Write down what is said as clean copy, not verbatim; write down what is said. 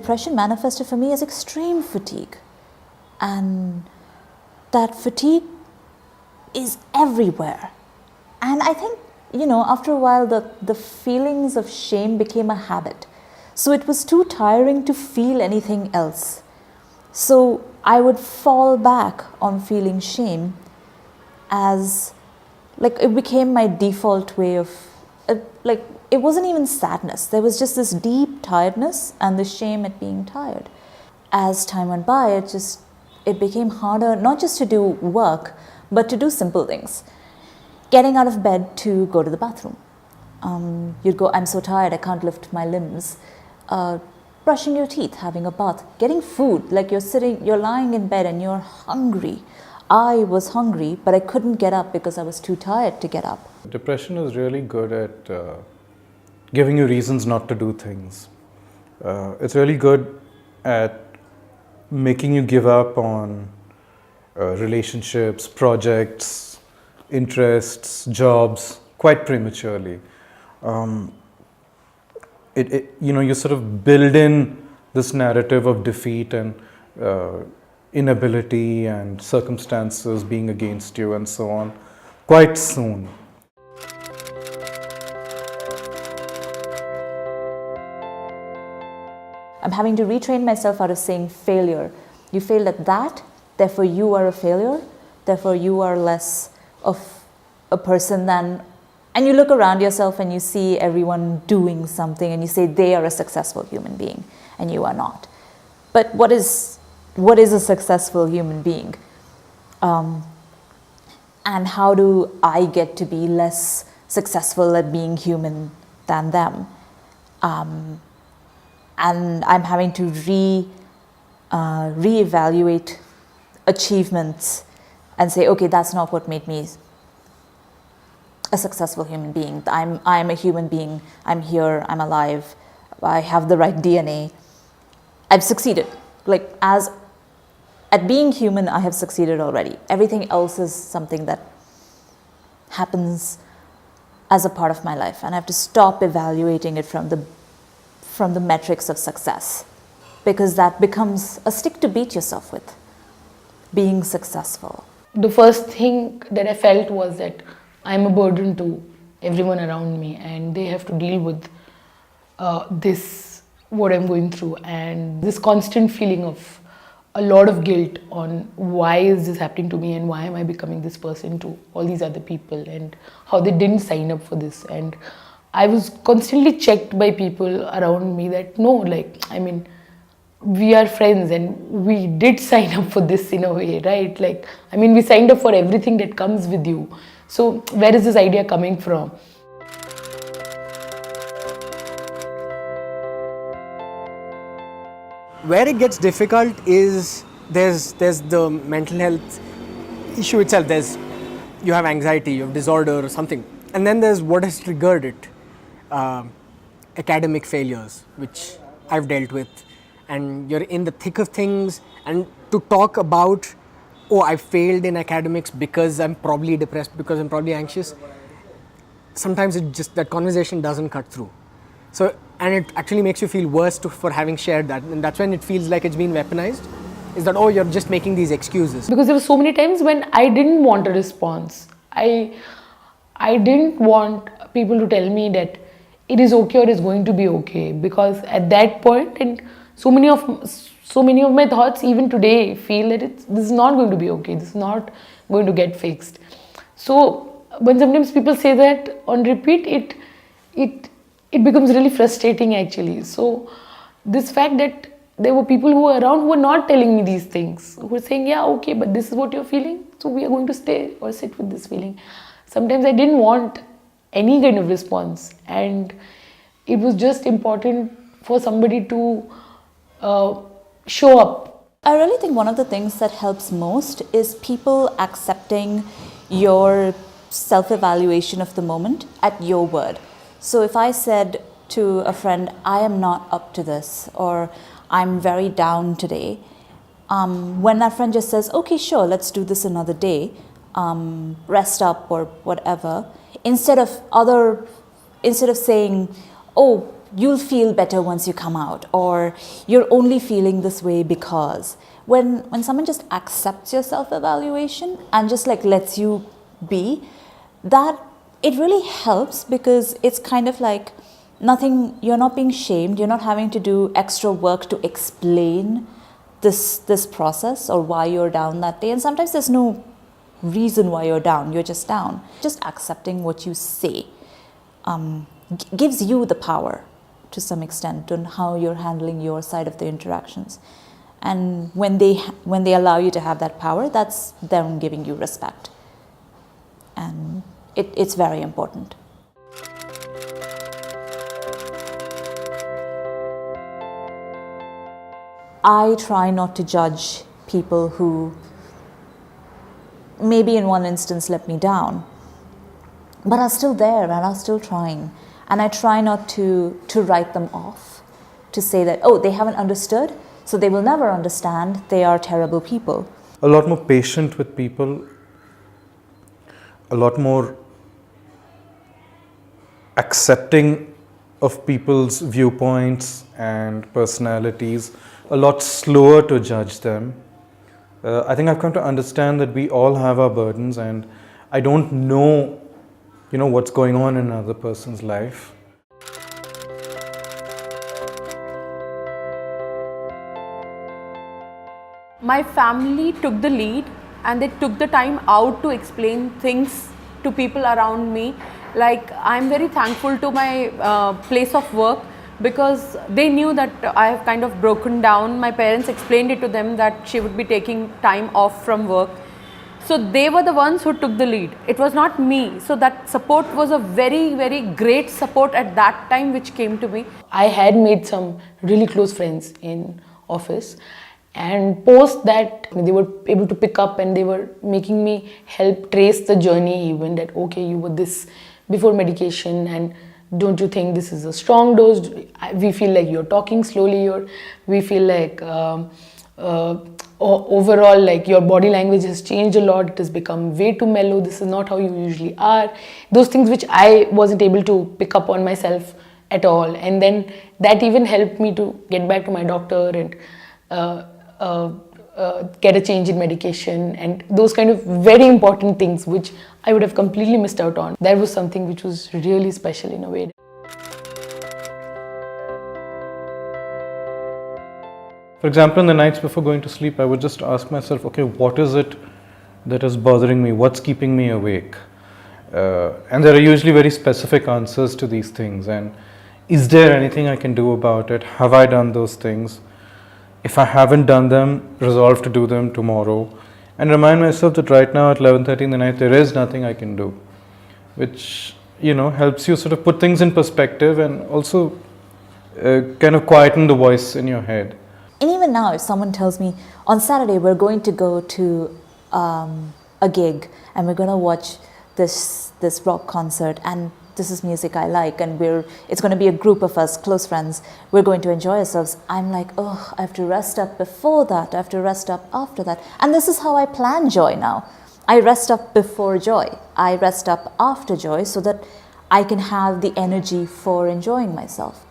depression manifested for me as extreme fatigue. And that fatigue is everywhere. And I think, after a while, the feelings of shame became a habit. So it was too tiring to feel anything else. So I would fall back on feeling shame as, it became my default way of, it wasn't even sadness. There was just this deep tiredness and the shame at being tired. As time went by, it became harder, not just to do work, but to do simple things. Getting out of bed to go to the bathroom. You'd go, I'm so tired, I can't lift my limbs. Brushing your teeth, having a bath, getting food, you're lying in bed and you're hungry. I was hungry, but I couldn't get up because I was too tired to get up. Depression is really good at giving you reasons not to do things. It's really good at making you give up on relationships, projects, interests, jobs quite prematurely. You sort of build in this narrative of defeat and inability and circumstances being against you and so on quite soon. I'm having to retrain myself out of saying failure. You failed at that, therefore you are a failure, therefore you are less of a person than, and you look around yourself and you see everyone doing something and you say they are a successful human being and you are not. But what is a successful human being? And how do I get to be less successful at being human than them? And I'm having to reevaluate achievements and say, okay, that's not what made me a successful human being. I'm a human being. I'm here. I'm alive. I have the right DNA. I've succeeded. At being human, I have succeeded already. Everything else is something that happens as a part of my life, and I have to stop evaluating it from the metrics of success, because that becomes a stick to beat yourself with, being successful. The first thing that I felt was that I'm a burden to everyone around me and they have to deal with what I'm going through, and this constant feeling of a lot of guilt on why is this happening to me and why am I becoming this person to all these other people and how they didn't sign up for this. And I was constantly checked by people around me that we are friends and we did sign up for this in a way, right? We signed up for everything that comes with you. So where is this idea coming from? Where it gets difficult is there's the mental health issue itself. You have anxiety, you have disorder or something. And then there's what has triggered it. Academic failures, which I've dealt with. And you're in the thick of things, and to talk about, I failed in academics because I'm probably depressed, because I'm probably anxious, sometimes that conversation doesn't cut through. So, and it actually makes you feel worse for having shared that, and that's when it feels like it's been weaponized, is that, you're just making these excuses. Because there were so many times when I didn't want a response. I didn't want people to tell me that it is okay or it's going to be okay, because at that point, and so many of my thoughts even today feel that this is not going to be okay, this is not going to get fixed. So when sometimes people say that on repeat, it becomes really frustrating actually. So this fact that there were people who were around who were not telling me these things, who were saying, yeah, okay, but this is what you're feeling, so we are going to stay or sit with this feeling. Sometimes I didn't want any kind of response, and it was just important for somebody to show up. I really think one of the things that helps most is people accepting your self-evaluation of the moment at your word. So if I said to a friend, I am not up to this, or I'm very down today, when that friend just says, okay, sure, let's do this another day, rest up or whatever, instead of saying, oh, you'll feel better once you come out, or you're only feeling this way because. When someone just accepts your self-evaluation and just like lets you be, that it really helps, because it's kind of like nothing, you're not being shamed, you're not having to do extra work to explain this process or why you're down that day. And sometimes there's no reason why you're down, you're just down. Just accepting what you say gives you the power to some extent on how you're handling your side of the interactions. And when they allow you to have that power, that's them giving you respect. And it's very important. I try not to judge people who maybe in one instance let me down, but are still there and are still trying. And I try not to write them off, to say that, oh, they haven't understood, so they will never understand, they are terrible people. A lot more patient with people, a lot more accepting of people's viewpoints and personalities, a lot slower to judge them. I think I've come to understand that we all have our burdens, and I don't know, what's going on in another person's life. My family took the lead, and they took the time out to explain things to people around me. Like, I'm very thankful to my place of work, because they knew that I have kind of broken down. My parents explained it to them that she would be taking time off from work. So they were the ones who took the lead. It was not me. So that support was a very, very great support at that time which came to me. I had made some really close friends in office, and post that they were able to pick up and they were making me help trace the journey, even that, okay, you were this before medication, and don't you think this is a strong dose? We feel like you're talking slowly, we feel like overall like your body language has changed a lot, it has become way too mellow, this is not how you usually are. Those things which I wasn't able to pick up on myself at all. And then that even helped me to get back to my doctor and get a change in medication, and those kind of very important things which I would have completely missed out on. That was something which was really special in a way. For example, in the nights before going to sleep, I would just ask myself, okay, what is it that is bothering me? What's keeping me awake? And there are usually very specific answers to these things. And is there anything I can do about it? Have I done those things? If I haven't done them, resolve to do them tomorrow. And remind myself that right now at 11:30 in the night, there is nothing I can do. Which, helps you sort of put things in perspective, and also kind of quieten the voice in your head. And even now, if someone tells me, on Saturday we're going to go to a gig and we're going to watch this rock concert, and this is music I like, and it's going to be a group of us, close friends, we're going to enjoy ourselves. I'm like, oh, I have to rest up before that, I have to rest up after that. And this is how I plan joy now. I rest up before joy, I rest up after joy, so that I can have the energy for enjoying myself.